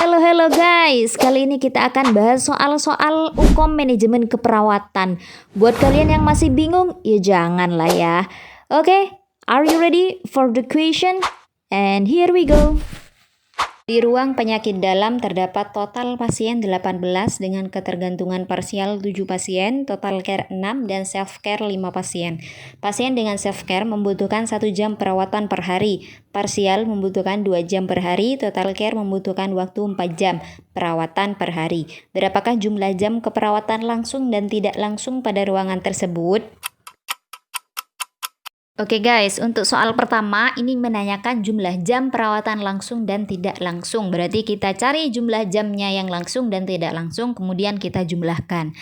Halo guys, kali ini kita akan bahas soal-soal UKOM manajemen keperawatan. Buat kalian yang masih bingung, ya janganlah ya. Oke, are you ready for the question? And here we go. Di ruang penyakit dalam terdapat total pasien 18 dengan ketergantungan parsial 7 pasien, total care 6 dan self care 5 pasien. Pasien dengan self care membutuhkan 1 jam perawatan per hari, parsial membutuhkan 2 jam per hari, total care membutuhkan waktu 4 jam perawatan per hari. Berapakah jumlah jam keperawatan langsung dan tidak langsung pada ruangan tersebut? Oke guys, untuk soal pertama ini menanyakan jumlah jam perawatan langsung dan tidak langsung. Berarti kita cari jumlah jamnya yang langsung dan tidak langsung, kemudian kita jumlahkan.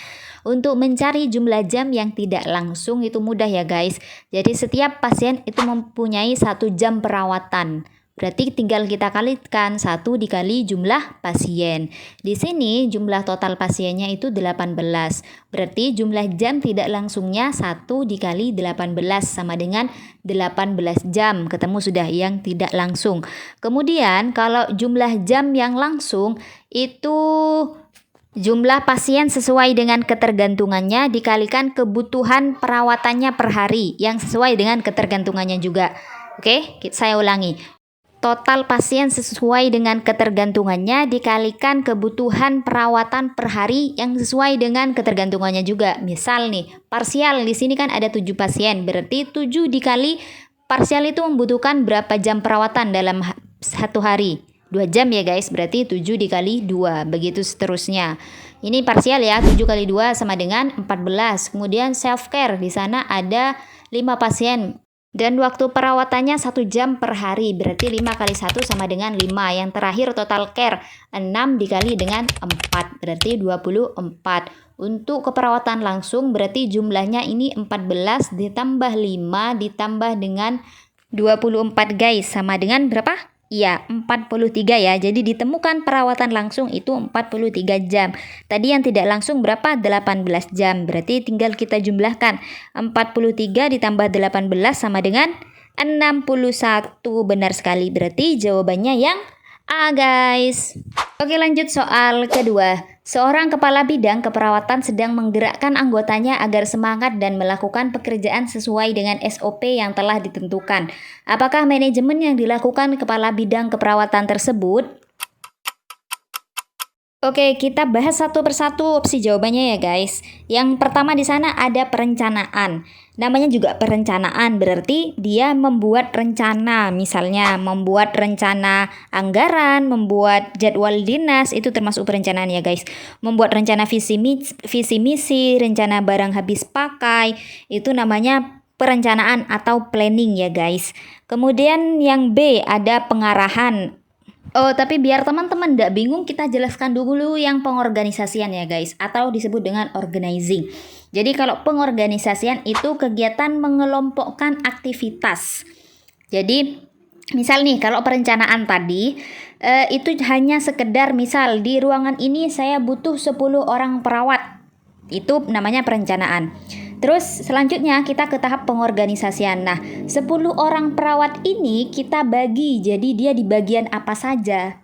Untuk mencari jumlah jam yang tidak langsung itu mudah ya guys. Jadi setiap pasien itu mempunyai 1 jam perawatan. Berarti tinggal kita kalikan 1 dikali jumlah pasien. Di sini jumlah total pasiennya itu 18. Berarti jumlah jam tidak langsungnya 1 dikali 18 sama dengan 18 jam. Ketemu sudah yang tidak langsung. Kemudian kalau jumlah jam yang langsung itu jumlah pasien sesuai dengan ketergantungannya dikalikan kebutuhan perawatannya per hari yang sesuai dengan ketergantungannya juga. Oke, saya ulangi. Total pasien sesuai dengan ketergantungannya dikalikan kebutuhan perawatan per hari yang sesuai dengan ketergantungannya juga. Misal nih, parsial di sini kan ada 7 pasien, berarti 7 dikali parsial itu membutuhkan berapa jam perawatan dalam 1 hari? 2 jam ya guys, berarti 7 dikali 2, begitu seterusnya. Ini parsial ya, 7 kali 2 sama dengan 14. Kemudian self care, di sana ada 5 pasien. Dan waktu perawatannya 1 jam per hari, berarti 5 kali 1 sama dengan 5. Yang terakhir total care, 6 dikali dengan 4, berarti 24. Untuk keperawatan langsung berarti jumlahnya ini 14 ditambah 5 ditambah dengan 24 guys, sama dengan berapa? Iya, 43 ya. Jadi ditemukan perawatan langsung itu 43 jam. Tadi yang tidak langsung berapa? 18 jam. Berarti tinggal kita jumlahkan. 43 ditambah 18 sama dengan 61. Benar sekali. Berarti jawabannya yang A guys. Oke, lanjut soal kedua. Seorang kepala bidang keperawatan sedang menggerakkan anggotanya agar semangat dan melakukan pekerjaan sesuai dengan SOP yang telah ditentukan. Apakah manajemen yang dilakukan kepala bidang keperawatan tersebut? Oke, kita bahas satu persatu opsi jawabannya ya guys. Yang pertama di sana ada perencanaan. Namanya juga perencanaan, berarti dia membuat rencana, misalnya membuat rencana anggaran, membuat jadwal dinas, itu termasuk perencanaan ya guys. Membuat rencana visi misi, rencana barang habis pakai, itu namanya perencanaan atau planning ya guys. Kemudian yang B ada pengarahan. Oh, tapi biar teman-teman tidak bingung, kita jelaskan dulu yang pengorganisasian ya guys, atau disebut dengan organizing. Jadi kalau pengorganisasian itu kegiatan mengelompokkan aktivitas. Jadi misal nih, kalau perencanaan tadi itu hanya sekedar misal di ruangan ini saya butuh 10 orang perawat. Itu namanya perencanaan. Terus selanjutnya kita ke tahap pengorganisasian. Nah, 10 orang perawat ini kita bagi, jadi dia di bagian apa saja.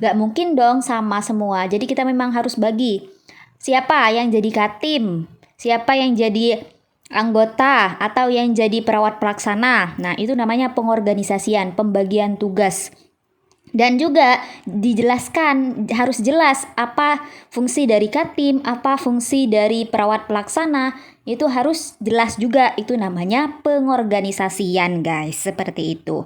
Gak mungkin dong sama semua, jadi kita memang harus bagi. Siapa yang jadi katim, siapa yang jadi anggota, atau yang jadi perawat pelaksana. Nah, itu namanya pengorganisasian, pembagian tugas. Dan juga dijelaskan, harus jelas apa fungsi dari katim, apa fungsi dari perawat pelaksana, itu harus jelas juga, itu namanya pengorganisasian guys, seperti itu.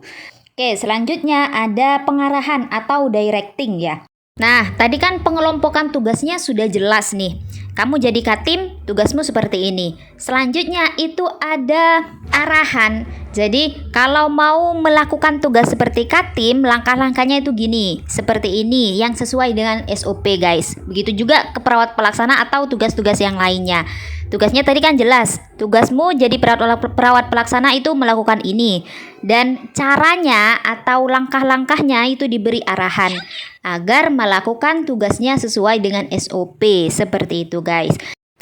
Oke, selanjutnya ada pengarahan atau directing ya. Nah, tadi kan pengelompokan tugasnya sudah jelas nih. Kamu jadi katim, tugasmu seperti ini. Selanjutnya itu ada arahan. Jadi kalau mau melakukan tugas seperti katim, langkah-langkahnya itu gini, seperti ini, yang sesuai dengan SOP guys. Begitu juga ke perawat pelaksana atau tugas-tugas yang lainnya. Tugasnya tadi kan jelas, tugasmu jadi perawat pelaksana itu melakukan ini. Dan caranya atau langkah-langkahnya itu diberi arahan agar melakukan tugasnya sesuai dengan SOP, seperti itu guys.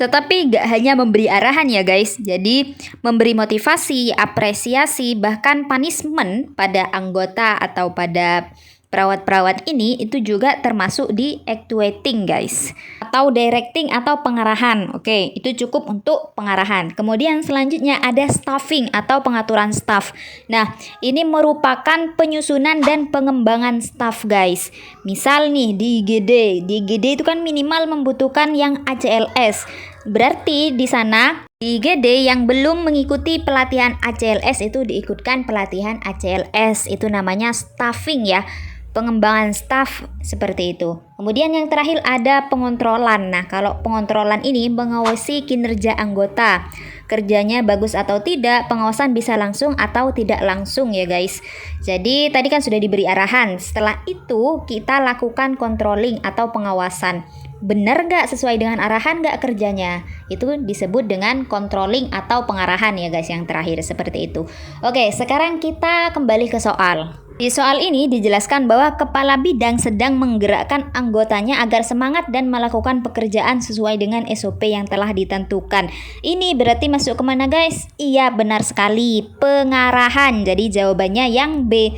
Tetapi gak hanya memberi arahan ya guys, jadi memberi motivasi, apresiasi, bahkan punishment pada anggota atau pada Perawat-perawat ini itu juga termasuk di actuating guys, atau directing atau pengarahan. Oke, itu cukup untuk pengarahan. Kemudian selanjutnya ada staffing atau pengaturan staff. Nah, ini merupakan penyusunan dan pengembangan staff guys. Misal nih di IGD itu kan minimal membutuhkan yang ACLS. Berarti di sana di IGD yang belum mengikuti pelatihan ACLS itu diikutkan pelatihan ACLS. Itu namanya staffing ya. Pengembangan staff seperti itu. Kemudian yang terakhir ada pengontrolan. Nah, kalau pengontrolan ini mengawasi kinerja anggota. Kerjanya bagus atau tidak, pengawasan bisa langsung atau tidak langsung ya guys. Jadi tadi kan sudah diberi arahan. Setelah itu kita lakukan controlling atau pengawasan. Benar gak sesuai dengan arahan gak kerjanya? Itu disebut dengan controlling atau pengarahan ya guys, yang terakhir seperti itu. Oke, sekarang kita kembali ke soal. Di soal ini dijelaskan bahwa kepala bidang sedang menggerakkan anggotanya agar semangat dan melakukan pekerjaan sesuai dengan SOP yang telah ditentukan. Ini berarti masuk kemana guys? Iya, benar sekali, pengarahan. Jadi jawabannya yang B.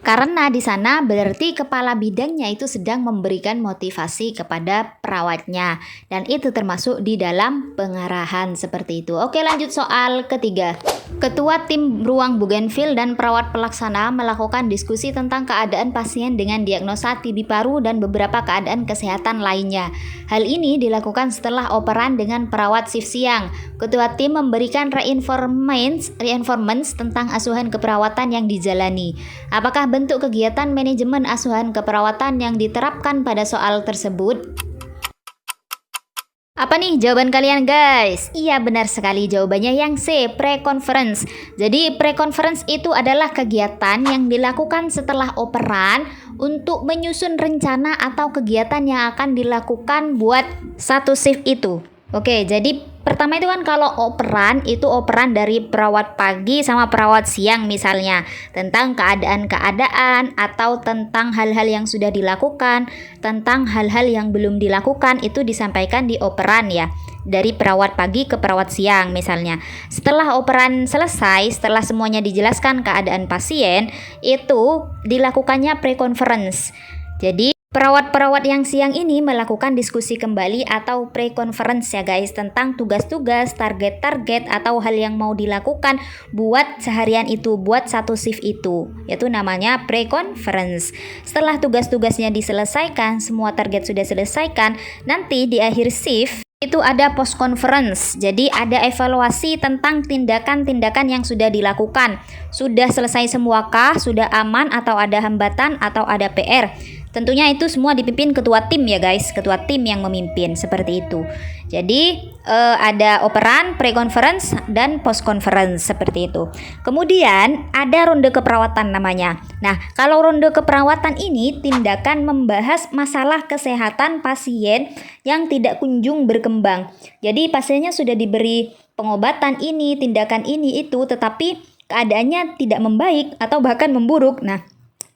Karena di sana berarti kepala bidangnya itu sedang memberikan motivasi kepada perawatnya, dan itu termasuk di dalam pengarahan seperti itu. Oke, lanjut soal ketiga. Ketua tim ruang Bougainville dan perawat pelaksana melakukan diskusi tentang keadaan pasien dengan diagnosa TB paru dan beberapa keadaan kesehatan lainnya. Hal ini dilakukan setelah operan dengan perawat shift siang. Ketua tim memberikan reinformance tentang asuhan keperawatan yang dijalani. Apakah bentuk kegiatan manajemen asuhan keperawatan yang diterapkan pada soal tersebut? Apa nih jawaban kalian guys? Iya, benar sekali, jawabannya yang C, pre-conference. Jadi pre-conference itu adalah kegiatan yang dilakukan setelah operan untuk menyusun rencana atau kegiatan yang akan dilakukan buat satu shift itu. Oke, jadi pertama itu kan kalau operan itu operan dari perawat pagi sama perawat siang misalnya, tentang keadaan-keadaan atau tentang hal-hal yang sudah dilakukan, tentang hal-hal yang belum dilakukan, itu disampaikan di operan ya, dari perawat pagi ke perawat siang misalnya. Setelah operan selesai, setelah semuanya dijelaskan keadaan pasien, itu dilakukannya pre-conference. Jadi perawat-perawat yang siang ini melakukan diskusi kembali atau pre-conference ya guys, tentang tugas-tugas, target-target atau hal yang mau dilakukan buat seharian itu, buat satu shift itu. Itu namanya pre-conference. Setelah tugas-tugasnya diselesaikan, semua target sudah selesaikan, nanti di akhir shift itu ada post conference. Jadi ada evaluasi tentang tindakan-tindakan yang sudah dilakukan. Sudah selesai semuakah? Sudah aman atau ada hambatan atau ada PR? Tentunya itu semua dipimpin ketua tim ya guys, ketua tim yang memimpin seperti itu. Jadi ada operan, pre-conference, dan post-conference seperti itu. Kemudian ada ronde keperawatan namanya. Nah, kalau ronde keperawatan ini tindakan membahas masalah kesehatan pasien yang tidak kunjung berkembang. Jadi pasiennya sudah diberi pengobatan ini, tindakan ini itu, tetapi keadaannya tidak membaik atau bahkan memburuk. Nah,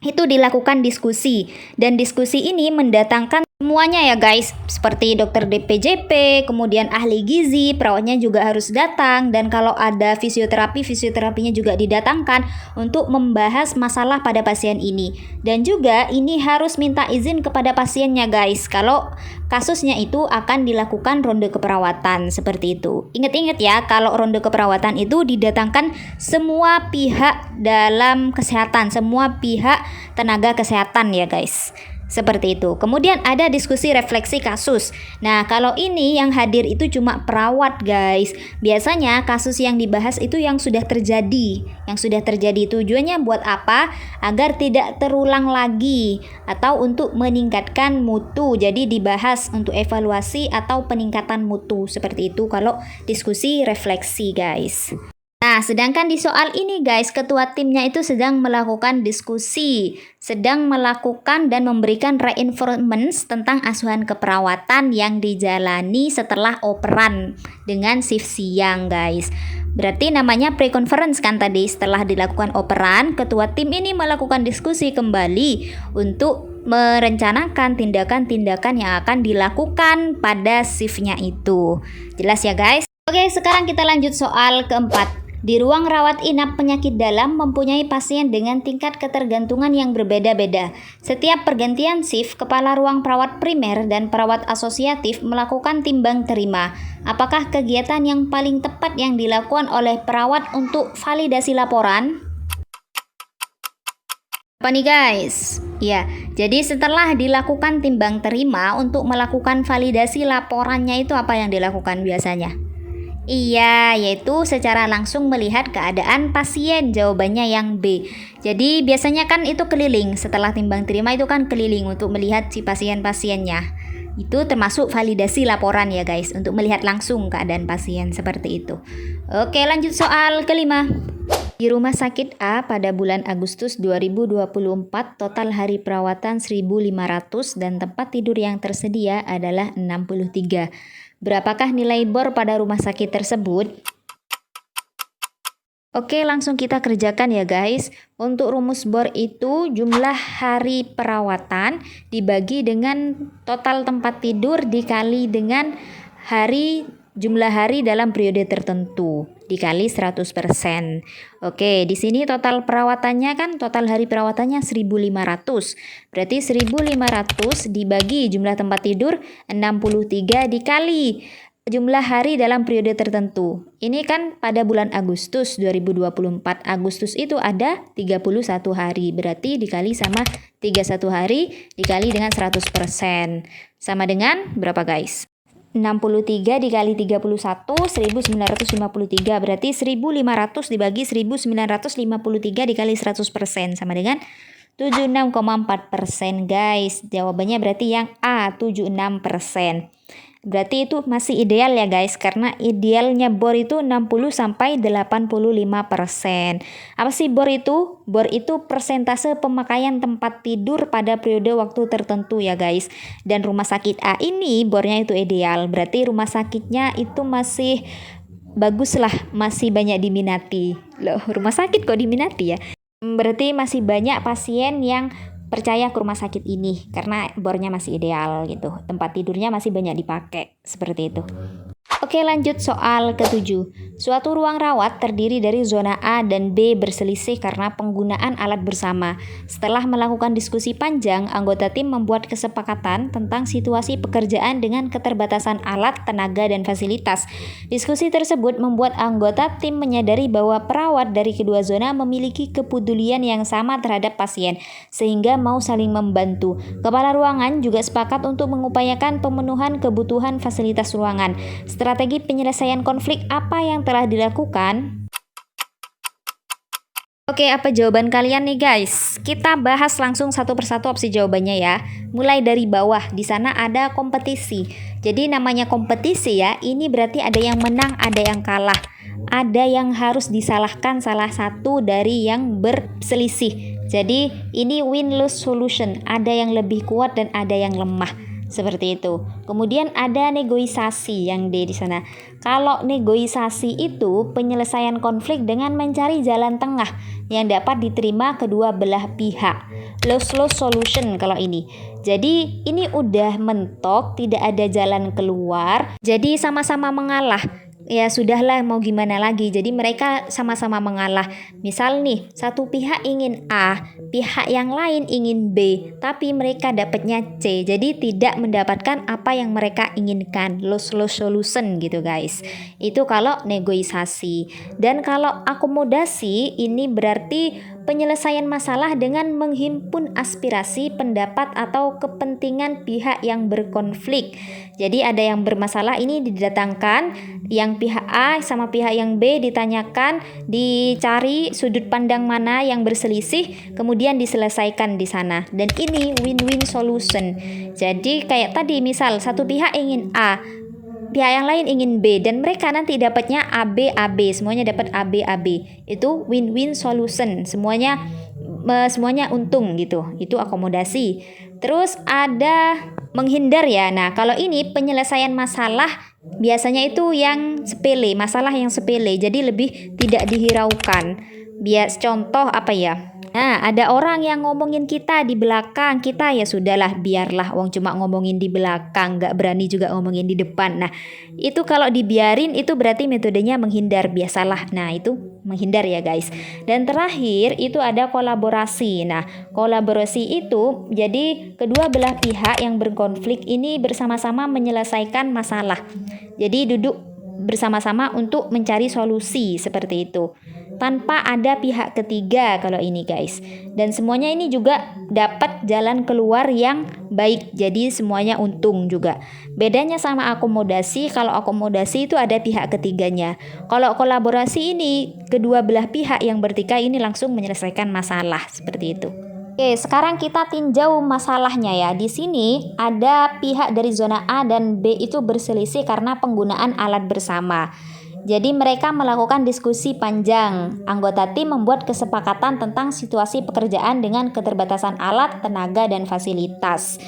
itu dilakukan diskusi, dan diskusi ini mendatangkan semuanya ya guys, seperti dokter DPJP, kemudian ahli gizi, perawatnya juga harus datang, dan kalau ada fisioterapinya juga didatangkan untuk membahas masalah pada pasien ini. Dan juga ini harus minta izin kepada pasiennya guys, kalau kasusnya itu akan dilakukan ronde keperawatan seperti itu. Ingat-ingat ya, kalau ronde keperawatan itu didatangkan semua pihak dalam kesehatan, semua pihak tenaga kesehatan ya guys. Seperti itu. Kemudian ada diskusi refleksi kasus. Nah, kalau ini yang hadir itu cuma perawat guys. Biasanya kasus yang dibahas itu yang sudah terjadi. Yang sudah terjadi tujuannya buat apa? Agar tidak terulang lagi atau untuk meningkatkan mutu. Jadi dibahas untuk evaluasi atau peningkatan mutu. Seperti itu kalau diskusi refleksi guys. Nah, sedangkan di soal ini guys, ketua timnya itu sedang melakukan diskusi, sedang melakukan dan memberikan reinforcement tentang asuhan keperawatan yang dijalani setelah operan dengan shift siang guys. Berarti namanya pre-conference kan tadi. Setelah dilakukan operan, ketua tim ini melakukan diskusi kembali untuk merencanakan tindakan-tindakan yang akan dilakukan pada shiftnya itu. Jelas ya guys? Oke, sekarang kita lanjut soal keempat. Di ruang rawat inap penyakit dalam mempunyai pasien dengan tingkat ketergantungan yang berbeda-beda. Setiap pergantian shift, kepala ruang perawat primer dan perawat asosiatif melakukan timbang terima. Apakah kegiatan yang paling tepat yang dilakukan oleh perawat untuk validasi laporan? Apa nih guys? Ya, jadi setelah dilakukan timbang terima untuk melakukan validasi laporannya itu apa yang dilakukan biasanya? Iya, yaitu secara langsung melihat keadaan pasien. Jawabannya yang B. Jadi biasanya kan itu keliling. Setelah timbang terima itu kan keliling untuk melihat si pasien-pasiennya. Itu termasuk validasi laporan ya guys, untuk melihat langsung keadaan pasien seperti itu. Oke, lanjut soal kelima. Di Rumah Sakit A pada bulan Agustus 2024 total hari perawatan 1.500 dan tempat tidur yang tersedia adalah 63. Berapakah nilai bor pada rumah sakit tersebut? Oke, langsung kita kerjakan ya guys. Untuk rumus bor itu jumlah hari perawatan dibagi dengan total tempat tidur dikali dengan jumlah hari dalam periode tertentu dikali 100%. Oke, di sini total perawatannya kan total hari perawatannya 1.500. Berarti 1.500 dibagi jumlah tempat tidur 63 dikali jumlah hari dalam periode tertentu. Ini kan pada bulan Agustus 2024. Agustus itu ada 31 hari. Berarti dikali sama 31 hari dikali dengan 100%. Sama dengan berapa guys? 63 dikali 31, 1953. Berarti 1.500 dibagi 1953 dikali 100% sama dengan 76,4% guys. Jawabannya berarti yang A, 76%. Berarti itu masih ideal ya guys, karena idealnya bor itu 60-85%. Apa sih bor itu? Bor itu persentase pemakaian tempat tidur pada periode waktu tertentu ya guys. Dan rumah sakit A ini bornya itu ideal, berarti rumah sakitnya itu masih bagus lah, masih banyak diminati. Loh, rumah sakit kok diminati ya? Berarti masih banyak pasien yang percaya ke rumah sakit ini karena bornya masih ideal gitu. Tempat tidurnya masih banyak dipakai seperti itu. Oke, lanjut soal ke-7. Suatu ruang rawat terdiri dari zona A dan B berselisih karena penggunaan alat bersama. Setelah melakukan diskusi panjang, anggota tim membuat kesepakatan tentang situasi pekerjaan dengan keterbatasan alat, tenaga, dan fasilitas. Diskusi tersebut membuat anggota tim menyadari bahwa perawat dari kedua zona memiliki kepedulian yang sama terhadap pasien, sehingga mau saling membantu. Kepala ruangan juga sepakat untuk mengupayakan pemenuhan kebutuhan fasilitas ruangan. Strategi penyelesaian konflik apa yang telah dilakukan? Oke, apa jawaban kalian nih guys? Kita bahas langsung satu persatu opsi jawabannya ya. Mulai dari bawah, di sana ada kompetisi. Jadi namanya kompetisi ya, ini berarti ada yang menang, ada yang kalah. Ada yang harus disalahkan salah satu dari yang berselisih. Jadi ini win-lose solution, ada yang lebih kuat dan ada yang lemah. Seperti itu. Kemudian ada negosiasi yang D di sana. Kalau negosiasi itu penyelesaian konflik dengan mencari jalan tengah yang dapat diterima kedua belah pihak. Lose-lose solution kalau ini. Jadi ini udah mentok, tidak ada jalan keluar. Jadi sama-sama mengalah. Ya sudahlah, mau gimana lagi. Jadi mereka sama-sama mengalah. Misal nih, satu pihak ingin A, pihak yang lain ingin B, tapi mereka dapatnya C. Jadi tidak mendapatkan apa yang mereka inginkan. Lose-lose solution gitu guys. Itu kalau negosiasi. Dan kalau akomodasi ini berarti penyelesaian masalah dengan menghimpun aspirasi, pendapat atau kepentingan pihak yang berkonflik. Jadi ada yang bermasalah ini didatangkan, yang pihak A sama pihak yang B ditanyakan, dicari sudut pandang mana yang berselisih, kemudian diselesaikan di sana. Dan ini win-win solution. Jadi kayak tadi misal satu pihak ingin A, pihak yang lain ingin B, dan mereka nanti dapatnya AB AB, semuanya dapat AB AB. Itu win-win solution, semuanya untung gitu. Itu akomodasi. Terus ada menghindar ya. Nah, kalau ini penyelesaian masalah biasanya itu yang sepele, masalah yang sepele, jadi lebih tidak dihiraukan. Contoh apa ya? Nah, ada orang yang ngomongin kita di belakang kita, ya sudahlah, biarlah, wong cuma ngomongin di belakang, nggak berani juga ngomongin di depan. Nah, itu kalau dibiarin itu berarti metodenya menghindar, biasalah. Nah, itu menghindar ya guys. Dan terakhir itu ada kolaborasi. Nah, kolaborasi itu jadi kedua belah pihak yang berkonflik ini bersama-sama menyelesaikan masalah. Jadi duduk bersama-sama untuk mencari solusi seperti itu, tanpa ada pihak ketiga kalau ini guys. Dan semuanya ini juga dapat jalan keluar yang baik, jadi semuanya untung juga. Bedanya sama akomodasi, kalau akomodasi itu ada pihak ketiganya. Kalau kolaborasi ini kedua belah pihak yang bertikai ini langsung menyelesaikan masalah seperti itu. Oke, sekarang kita tinjau masalahnya ya. Di sini ada pihak dari zona A dan B itu berselisih karena penggunaan alat bersama. Jadi mereka melakukan diskusi panjang. Anggota tim membuat kesepakatan tentang situasi pekerjaan dengan keterbatasan alat, tenaga, dan fasilitas.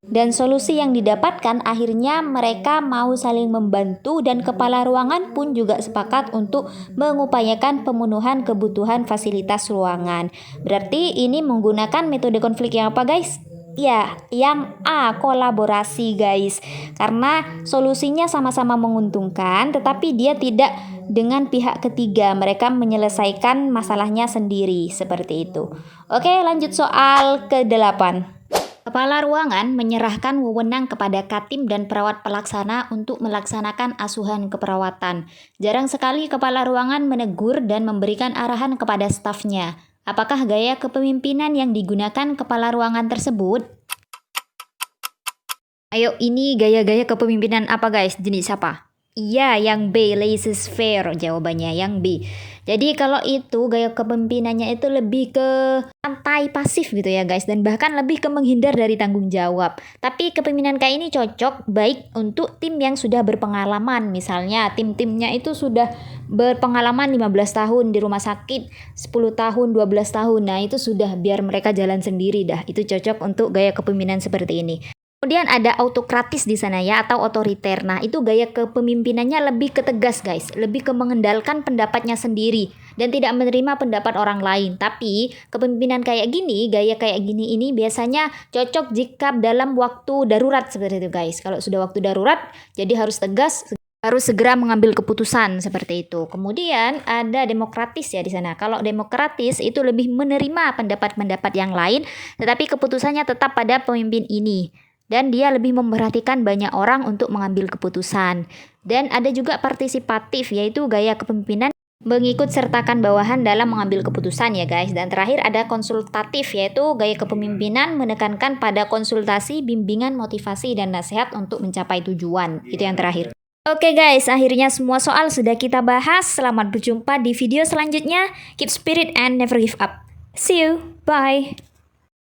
Dan solusi yang didapatkan akhirnya mereka mau saling membantu dan kepala ruangan pun juga sepakat untuk mengupayakan pemenuhan kebutuhan fasilitas ruangan. Berarti ini menggunakan metode konflik yang apa guys? Ya, yang A, kolaborasi guys. Karena solusinya sama-sama menguntungkan tetapi dia tidak dengan pihak ketiga. Mereka menyelesaikan masalahnya sendiri seperti itu. Oke, lanjut soal ke-8. Kepala ruangan menyerahkan wewenang kepada Katim dan perawat pelaksana untuk melaksanakan asuhan keperawatan. Jarang sekali kepala ruangan menegur dan memberikan arahan kepada stafnya. Apakah gaya kepemimpinan yang digunakan kepala ruangan tersebut? Ayo, ini gaya-gaya kepemimpinan apa guys? Jenis apa? Iya, yang B, laissez-faire jawabannya, yang B. Jadi kalau itu gaya kepemimpinannya itu lebih ke santai pasif gitu ya guys, dan bahkan lebih ke menghindar dari tanggung jawab. Tapi kepemimpinan kayak ini cocok baik untuk tim yang sudah berpengalaman. Misalnya tim-timnya itu sudah berpengalaman 15 tahun di rumah sakit, 10 tahun, 12 tahun. Nah, itu sudah biar mereka jalan sendiri dah. Itu cocok untuk gaya kepemimpinan seperti ini. Kemudian ada autokratis di sana ya, atau otoriter. Nah, itu gaya kepemimpinannya lebih ke tegas guys, lebih ke mengendalikan pendapatnya sendiri dan tidak menerima pendapat orang lain. Tapi kepemimpinan kayak gini, gaya kayak gini ini biasanya cocok jika dalam waktu darurat seperti itu guys. Kalau sudah waktu darurat, jadi harus tegas, harus segera mengambil keputusan seperti itu. Kemudian ada demokratis ya di sana. Kalau demokratis itu lebih menerima pendapat-pendapat yang lain, tetapi keputusannya tetap pada pemimpin ini. Dan dia lebih memperhatikan banyak orang untuk mengambil keputusan. Dan ada juga partisipatif, yaitu gaya kepemimpinan mengikut sertakan bawahan dalam mengambil keputusan ya guys. Dan terakhir ada konsultatif, yaitu gaya kepemimpinan menekankan pada konsultasi, bimbingan, motivasi, dan nasihat untuk mencapai tujuan. Itu yang terakhir. Oke guys, akhirnya semua soal sudah kita bahas. Selamat berjumpa di video selanjutnya. Keep spirit and never give up. See you. Bye.